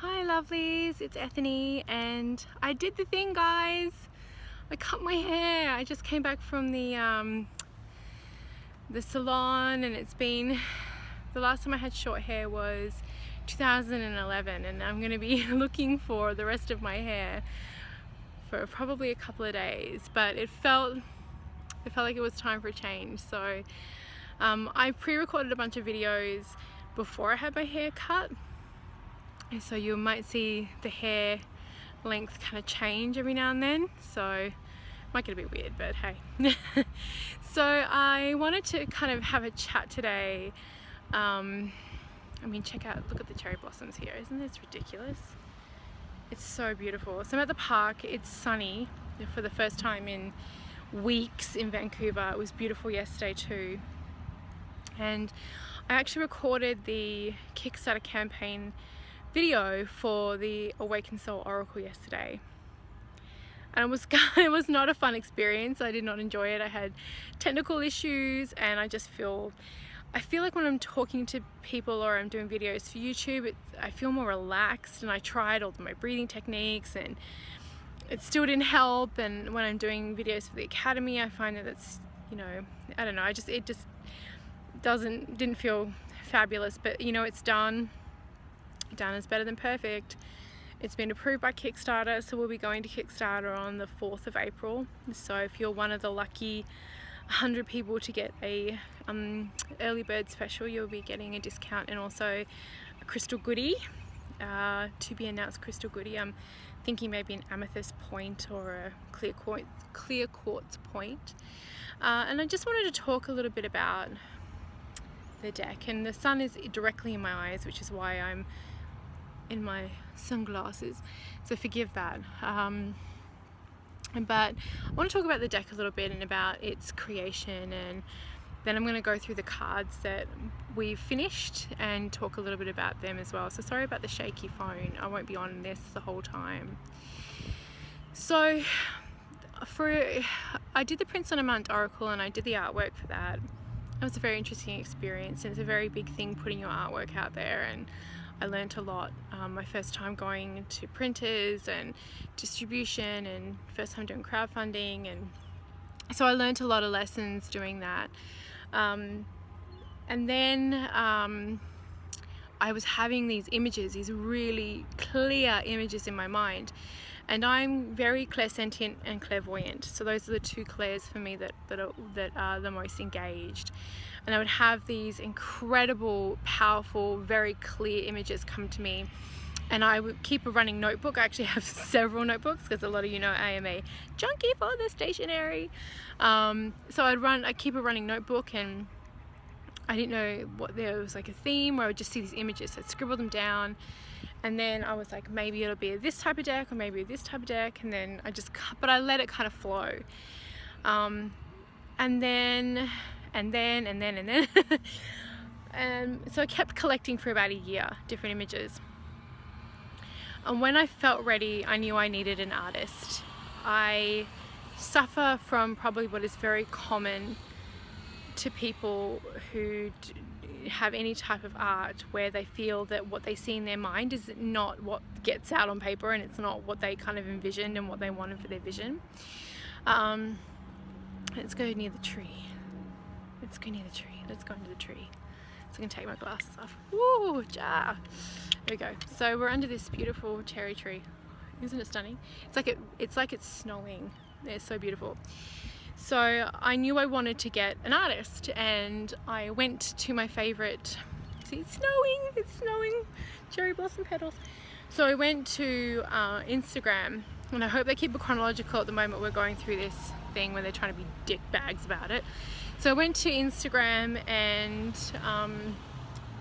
Hi lovelies, it's Ethany and I did the thing, guys. I cut my hair. I just came back from the salon, and it's been, the last time I had short hair was 2011, and I'm gonna be looking for the rest of my hair for probably a couple of days, but it felt like it was time for a change. So I pre-recorded a bunch of videos before I had my hair cut, so you might see the hair length kind of change every now and then, so it might get a bit weird, but hey. So I wanted to kind of have a chat today. I mean, look at the cherry blossoms here. Isn't this ridiculous? It's so beautiful. So I'm at the park. It's sunny for the first time in weeks in Vancouver. It was beautiful yesterday too, and I actually recorded the Kickstarter campaign video for the Awakened Soul Oracle yesterday, and it was not a fun experience. I did not enjoy it. I had technical issues, and I feel like when I'm talking to people or I'm doing videos for YouTube, I feel more relaxed, and I tried all my breathing techniques and it still didn't help. And when I'm doing videos for the Academy, I find that it's, I don't know, it just didn't feel fabulous. But it's done is better than perfect. It's been approved by Kickstarter, so we'll be going to Kickstarter on the 4th of April. So if you're one of the lucky 100 people to get a early bird special, you'll be getting a discount and also a crystal goodie, to be announced crystal goodie. I'm thinking maybe an amethyst point or a clear quartz point. And I just wanted to talk a little bit about the deck, and the sun is directly in my eyes, which is why I'm in my sunglasses, so forgive that. But I want to talk about the deck a little bit and about its creation, and then I'm going to go through the cards that we've finished and talk a little bit about them as well. So sorry about the shaky phone. I won't be on this the whole time. So I did the Prince on a Mount Oracle, and I did the artwork for that. It was a very interesting experience, and it's a very big thing putting your artwork out there, and I learned a lot. My first time going to printers and distribution, and first time doing crowdfunding, and so I learned a lot of lessons doing that. And then I was having these images, these really clear images in my mind, and I'm very clairsentient and clairvoyant, so those are the two clairs for me that are the most engaged. And I would have these incredible, powerful, very clear images come to me, and I would keep a running notebook. I actually have several notebooks, because a lot of you know I am a junkie for the stationery. So I'd keep a running notebook, and I didn't know what there was, like a theme where I would just see these images, so I'd scribble them down, and then I was like, maybe it'll be this type of deck, or maybe this type of deck, and then I let it kind of flow. And then and so I kept collecting for about a year different images, and when I felt ready, I knew I needed an artist. I suffer from probably what is very common to people who have any type of art, where they feel that what they see in their mind is not what gets out on paper, and it's not what they kind of envisioned and what they wanted for their vision. Let's go near the tree. Let's go near the tree. Let's go into the tree. So I can take my glasses off. Woo, ja. There we go. So we're under this beautiful cherry tree. Isn't it stunning? It's like it's snowing. It's so beautiful. So I knew I wanted to get an artist, and I went to my favorite. See, it's snowing. Cherry blossom petals. So I went to Instagram, and I hope they keep it chronological at the moment. We're going through this thing where they're trying to be dick bags about it. So I went to Instagram and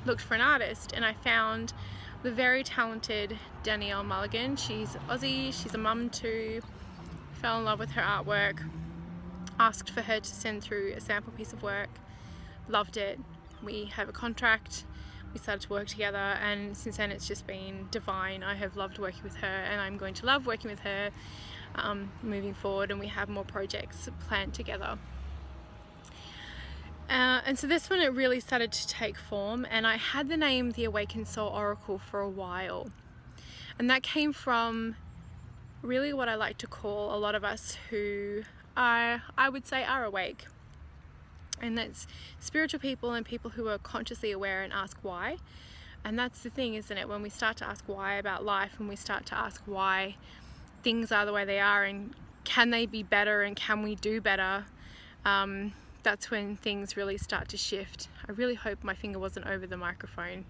looked for an artist, and I found the very talented Danielle Mulligan. She's Aussie, she's a mum too. Fell in love with her artwork, asked for her to send through a sample piece of work, loved it. We have a contract, we started to work together, and since then it's just been divine. I have loved working with her, and I'm going to love working with her moving forward, and we have more projects planned together. And so this one, it really started to take form, and I had the name the Awakened Soul Oracle for a while. And that came from really what I like to call a lot of us who are, I would say, are awake. And that's spiritual people and people who are consciously aware and ask why. And that's the thing, isn't it? When we start to ask why about life, and we start to ask why things are the way they are, and can they be better, and can we do better, that's when things really start to shift. I really hope my finger wasn't over the microphone.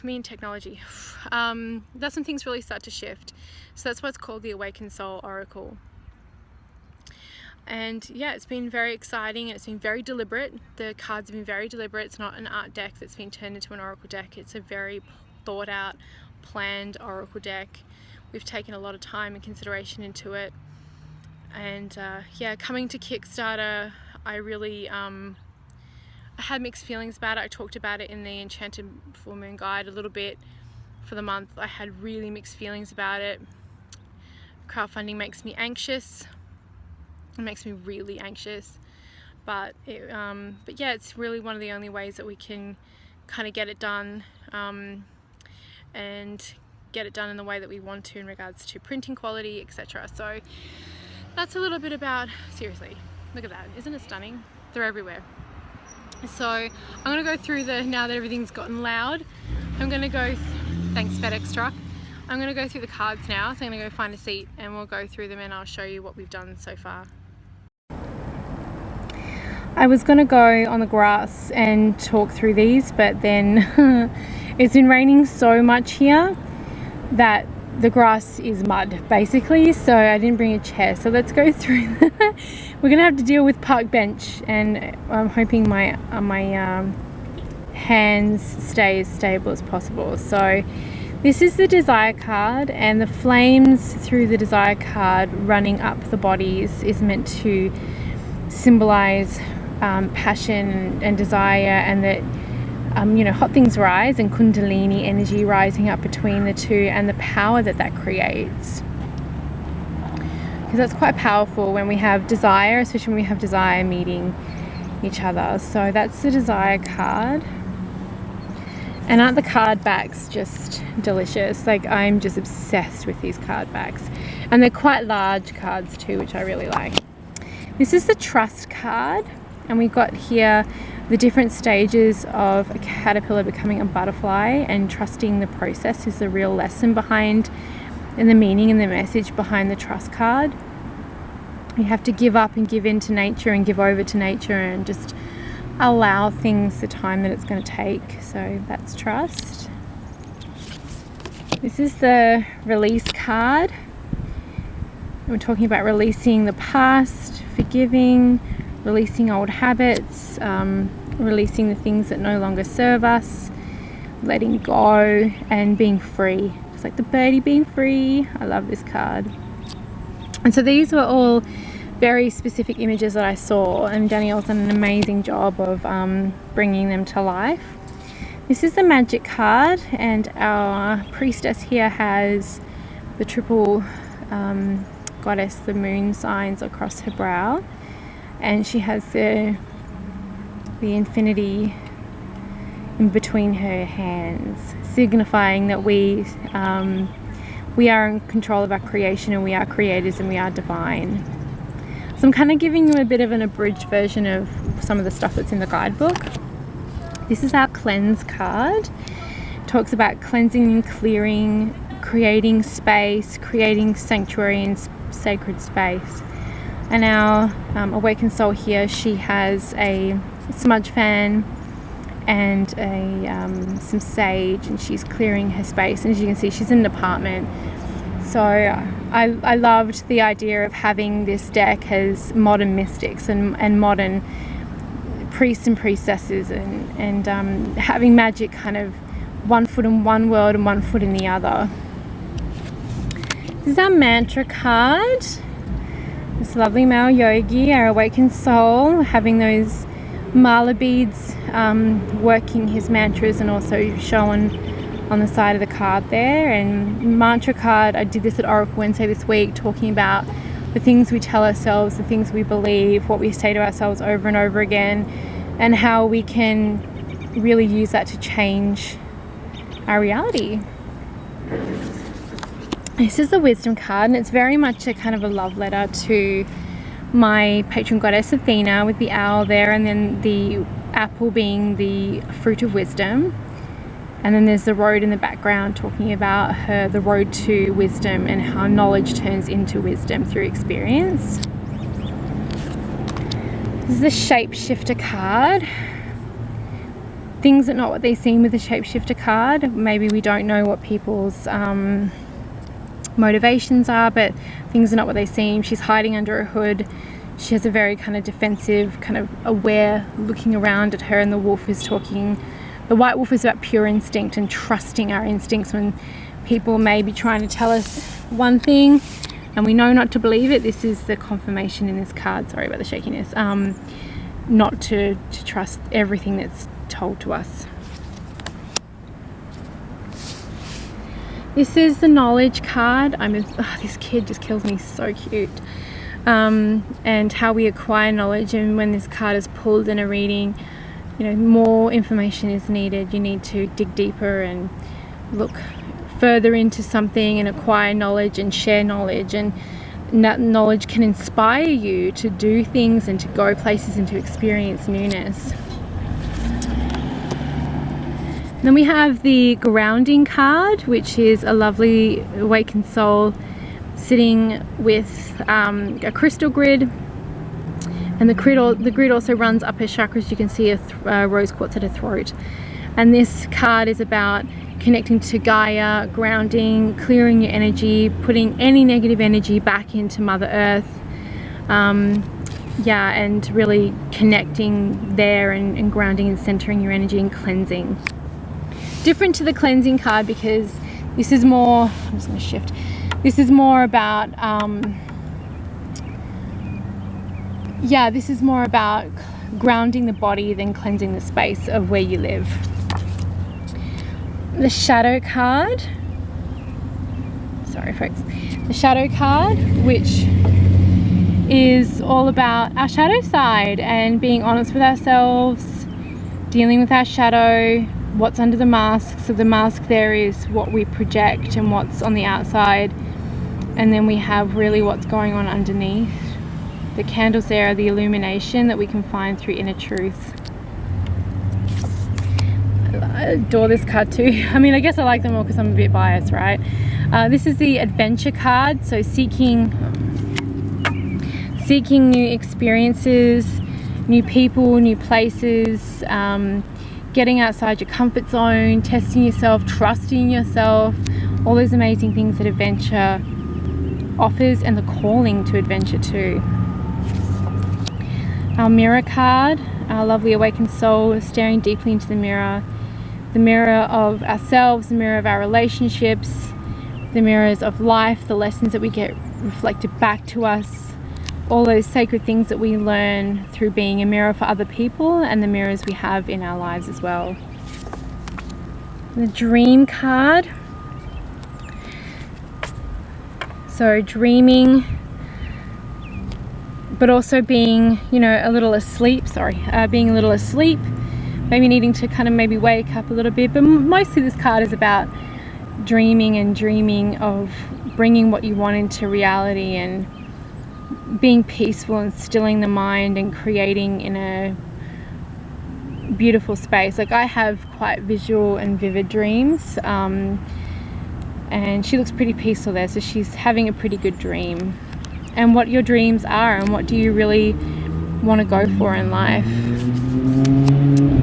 Me and technology. That's when things really start to shift. So that's what's called the Awakened Soul Oracle. And yeah, it's been very exciting, and it's been very deliberate. The cards have been very deliberate. It's not an art deck that's been turned into an oracle deck. It's a very thought out, planned oracle deck. We've taken a lot of time and consideration into it. And yeah, coming to Kickstarter, I really I had mixed feelings about it. I talked about it in the Enchanted Full Moon Guide a little bit for the month. I had really mixed feelings about it. Crowdfunding makes me anxious. It makes me really anxious, but yeah, it's really one of the only ways that we can kind of get it done, and get it done in the way that we want to in regards to printing quality, etc. So that's a little bit about, seriously, look at that, isn't it stunning? They're everywhere. So I'm gonna go through now that everything's gotten loud, I'm gonna go, thanks FedEx truck, I'm gonna go through the cards now. So I'm gonna go find a seat and we'll go through them, and I'll show you what we've done so far. I was going to go on the grass and talk through these, but then it's been raining so much here that the grass is mud basically, so I didn't bring a chair. So let's go through. We're going to have to deal with park bench, and I'm hoping my hands stay as stable as possible. So this is the desire card, and the flames through the desire card running up the bodies is meant to symbolize passion and desire, and that you know, hot things rise, and kundalini energy rising up between the two, and the power that that creates, because that's quite powerful when we have desire, especially when we have desire meeting each other. So that's the desire card. And aren't the card backs just delicious? Like, I'm just obsessed with these card backs, and they're quite large cards too, which I really like. This is the trust card, and we've got here the different stages of a caterpillar becoming a butterfly, and trusting the process is the real lesson behind, and the meaning and the message behind the trust card. You have to give up and give in to nature, and give over to nature, and just allow things the time that it's going to take. So that's trust. This is the release card. We're talking about releasing the past, forgiving, releasing old habits, releasing the things that no longer serve us, letting go, and being free. It's like the birdie being free. I love this card. And so these were all very specific images that I saw, and Danielle's done an amazing job of bringing them to life. This is the magic card, and our priestess here has the triple goddess, the moon signs across her brow, and she has the infinity in between her hands, signifying that we are in control of our creation, and we are creators, and we are divine. So I'm kind of giving you a bit of an abridged version of some of the stuff that's in the guidebook. This is our cleanse card. It talks about cleansing and clearing, creating space, creating sanctuary and sacred space. And our awakened soul here, she has a smudge fan and some sage, and she's clearing her space. And as you can see, she's in an apartment. So I loved the idea of having this deck as modern mystics and modern priests and priestesses, and having magic kind of one foot in one world and one foot in the other. This is our mantra card. This lovely male yogi, our awakened soul, having those mala beads, working his mantras, and also shown on the side of the card there. And mantra card, I did this at Oracle Wednesday this week, talking about the things we tell ourselves, the things we believe, what we say to ourselves over and over again, and how we can really use that to change our reality. This is the wisdom card, and it's very much a kind of a love letter to my patron goddess Athena, with the owl there, and then the apple being the fruit of wisdom. And then there's the road in the background talking about the road to wisdom and how knowledge turns into wisdom through experience. This is the shapeshifter card. Things are not what they seem with the shapeshifter card. Maybe we don't know what people's motivations are, but things are not what they seem. She's hiding under a hood. She has a very kind of defensive, kind of aware looking around at her, and the wolf is talking. The white wolf is about pure instinct and trusting our instincts when people may be trying to tell us one thing and we know not to believe it. This is the confirmation in this card. Sorry about the shakiness. Not to trust everything that's told to us. This is the knowledge card. This kid just kills me, so cute. And how we acquire knowledge, and when this card is pulled in a reading, you know, more information is needed. You need to dig deeper and look further into something and acquire knowledge and share knowledge, and that knowledge can inspire you to do things and to go places and to experience newness. Then we have the grounding card, which is a lovely awakened soul sitting with a crystal grid, and the grid also runs up her chakras. You can see a rose quartz at her throat, and this card is about connecting to Gaia, grounding, clearing your energy, putting any negative energy back into Mother Earth, and really connecting there and grounding and centering your energy and cleansing. Different to the cleansing card, because this is more, I'm just going to shift, this is more about this is more about grounding the body than cleansing the space of where you live. The shadow card, sorry folks, the shadow card, which is all about our shadow side and being honest with ourselves, dealing with our shadow, what's under the mask. So the mask there is what we project and what's on the outside, and then we have really what's going on underneath. The candles there are the illumination that we can find through inner truth. I adore this card too. I mean, I guess I like them all because I'm a bit biased, right? This is the adventure card, so seeking new experiences, new people, new places, getting outside your comfort zone, testing yourself, trusting yourself, all those amazing things that adventure offers, and the calling to adventure too. Our mirror card, our lovely awakened soul staring deeply into the mirror of ourselves, the mirror of our relationships, the mirrors of life, the lessons that we get reflected back to us, all those sacred things that we learn through being a mirror for other people, and the mirrors we have in our lives as well. The dream card, so dreaming, but also being, a little asleep, being a little asleep, maybe needing to kind of maybe wake up a little bit, but mostly this card is about dreaming and dreaming of bringing what you want into reality and being peaceful and stilling the mind and creating in a beautiful space. Like, I have quite visual and vivid dreams, and she looks pretty peaceful there, so she's having a pretty good dream. And what your dreams are and what do you really want to go for in life.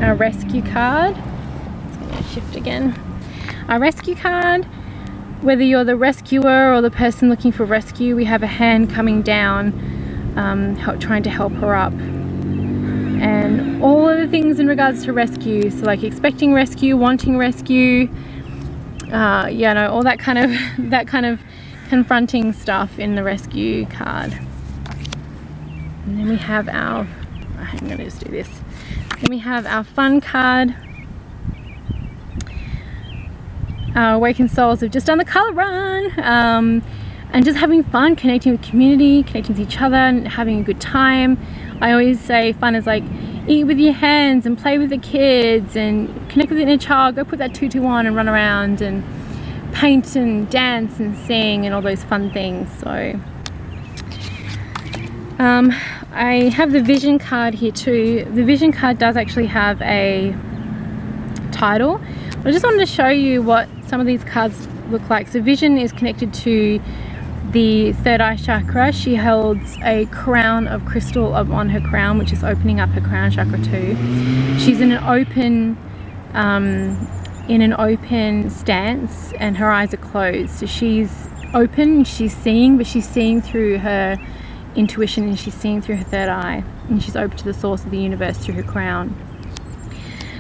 Our rescue card, it's going to shift again. Our rescue card, whether you're the rescuer or the person looking for rescue, we have a hand coming down, trying to help her up. And all of the things in regards to rescue, so like expecting rescue, wanting rescue, all that kind of confronting stuff in the rescue card. And then we have I'm going to just do this. Then we have our fun card. Our awakened souls have just done the color run, and just having fun, connecting with community, connecting with each other, and having a good time. I always say fun is like eat with your hands and play with the kids and connect with the inner child. Go put that tutu on and run around and paint and dance and sing and all those fun things. So I have the vision card here too. The vision card does actually have a title. I just wanted to show you what some of these cards look like. So vision is connected to the third eye chakra. She holds a crown of crystal on her crown, which is opening up her crown chakra too. She's in an open stance and her eyes are closed. So she's open, she's seeing, but she's seeing through her intuition and she's seeing through her third eye, and she's open to the source of the universe through her crown.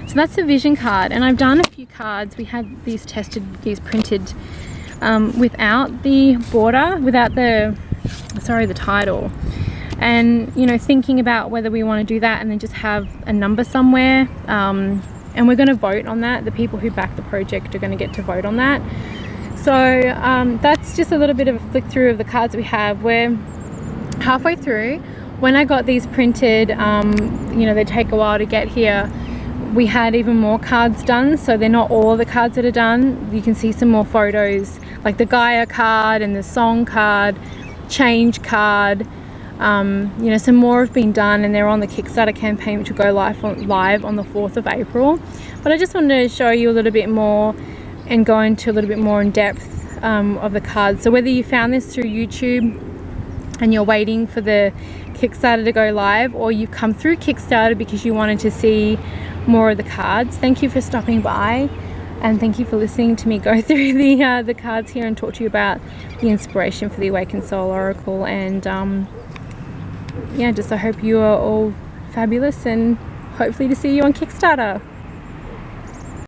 So that's the vision card, and I've done a few cards. We had these printed without the border, without the title, and you know, thinking about whether we want to do that and then just have a number somewhere, and we're going to vote on that. The people who back the project are going to get to vote on that. So that's just a little bit of a flick through of the cards we have. We're halfway through. When I got these printed, you know, they take a while to get here. We had even more cards done, so they're not all the cards that are done. You can see some more photos, like the Gaia card and the song card, change card. You know, some more have been done and they're on the Kickstarter campaign, which will go live on the 4th of April. But I just wanted to show you a little bit more and go into a little bit more in depth of the cards. So whether you found this through YouTube and you're waiting for the Kickstarter to go live, or you've come through Kickstarter because you wanted to see more of the cards, thank you for stopping by, and thank you for listening to me go through the cards here and talk to you about the inspiration for the Awakened Soul Oracle. And yeah, just I hope you are all fabulous, and hopefully to see you on Kickstarter.